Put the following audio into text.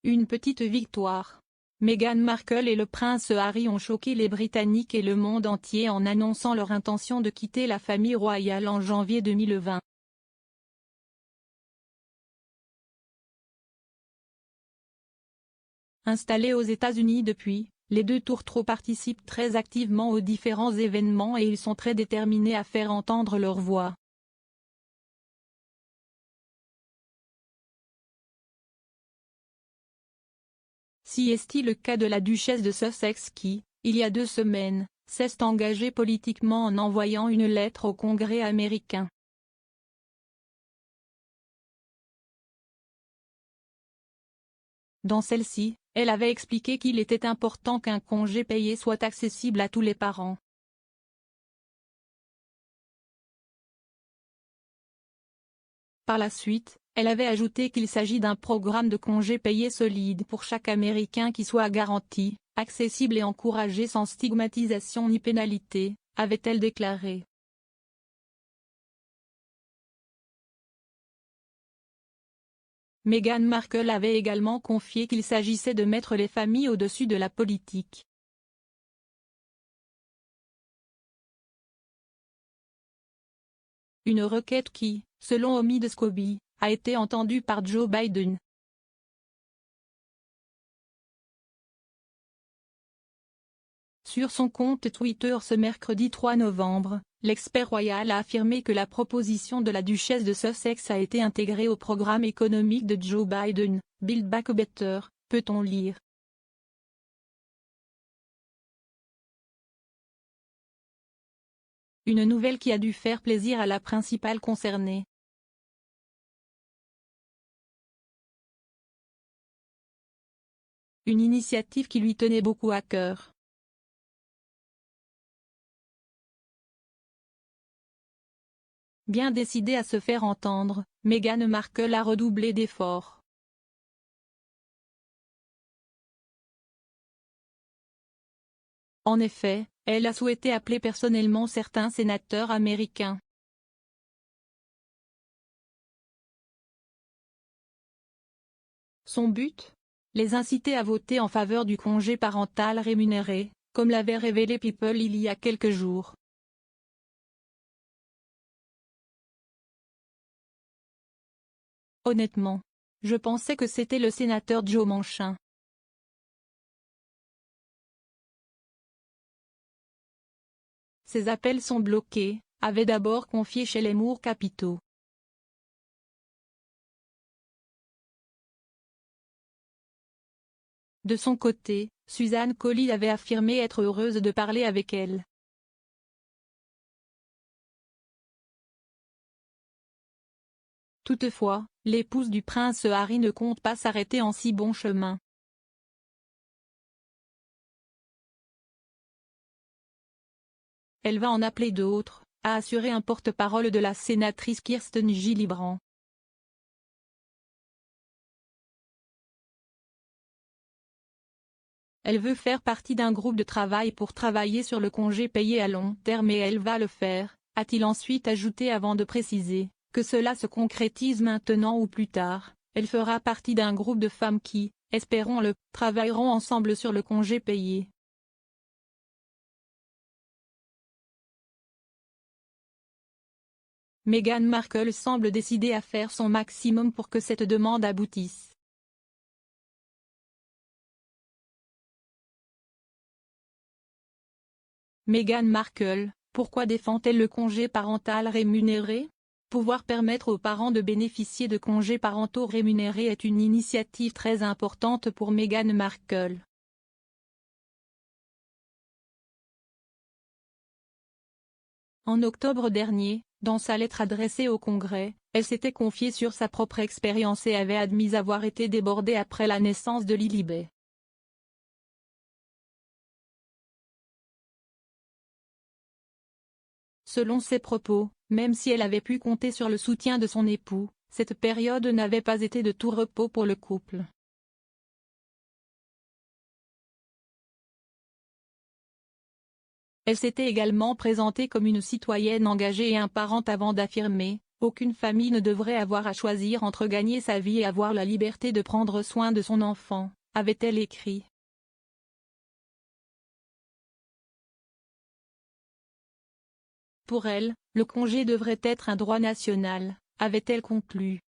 Une petite victoire. Meghan Markle et le prince Harry ont choqué les Britanniques et le monde entier en annonçant leur intention de quitter la famille royale en janvier 2020. Installés aux États-Unis depuis, les deux tourtereaux participent très activement aux différents événements et ils sont très déterminés à faire entendre leur voix. Si est-il le cas de la duchesse de Sussex qui, il y a 2 semaines, s'est engagée politiquement en envoyant une lettre au Congrès américain. Dans celle-ci, elle avait expliqué qu'il était important qu'un congé payé soit accessible à tous les parents. Par la suite, elle avait ajouté qu'il s'agit d'un programme de congés payés solide pour chaque Américain qui soit garanti, accessible et encouragé sans stigmatisation ni pénalité, avait-elle déclaré. Meghan Markle avait également confié qu'il s'agissait de mettre les familles au-dessus de la politique. Une requête qui, selon Omid Scobie, a été entendue par Joe Biden. Sur son compte Twitter ce mercredi 3 novembre, l'expert royal a affirmé que la proposition de la duchesse de Sussex a été intégrée au programme économique de Joe Biden, Build Back Better, peut-on lire. Une nouvelle qui a dû faire plaisir à la principale concernée. Une initiative qui lui tenait beaucoup à cœur. Bien décidée à se faire entendre, Meghan Markle a redoublé d'efforts. En effet, elle a souhaité appeler personnellement certains sénateurs américains. Son but ? Les inciter à voter en faveur du congé parental rémunéré, comme l'avait révélé People il y a quelques jours. Honnêtement, je pensais que c'était le sénateur Joe Manchin. Ces appels sont bloqués, avait d'abord confié Shelley Moore Capito. De son côté, Suzanne Collins avait affirmé être heureuse de parler avec elle. Toutefois, l'épouse du prince Harry ne compte pas s'arrêter en si bon chemin. Elle va en appeler d'autres, a assuré un porte-parole de la sénatrice Kirsten Gillibrand. Elle veut faire partie d'un groupe de travail pour travailler sur le congé payé à long terme et elle va le faire, a-t-il ensuite ajouté avant de préciser, que cela se concrétise maintenant ou plus tard, elle fera partie d'un groupe de femmes qui, espérons-le, travailleront ensemble sur le congé payé. Meghan Markle semble décidée à faire son maximum pour que cette demande aboutisse. Meghan Markle, pourquoi défend-elle le congé parental rémunéré ? Pouvoir permettre aux parents de bénéficier de congés parentaux rémunérés est une initiative très importante pour Meghan Markle. En octobre dernier, dans sa lettre adressée au Congrès, elle s'était confiée sur sa propre expérience et avait admis avoir été débordée après la naissance de Lilibet. Selon ses propos, même si elle avait pu compter sur le soutien de son époux, cette période n'avait pas été de tout repos pour le couple. Elle s'était également présentée comme une citoyenne engagée et un parent avant d'affirmer Aucune famille ne devrait avoir à choisir entre gagner sa vie et avoir la liberté de prendre soin de son enfant, avait-elle écrit. Pour elle, le congé devrait être un droit national, avait-elle conclu.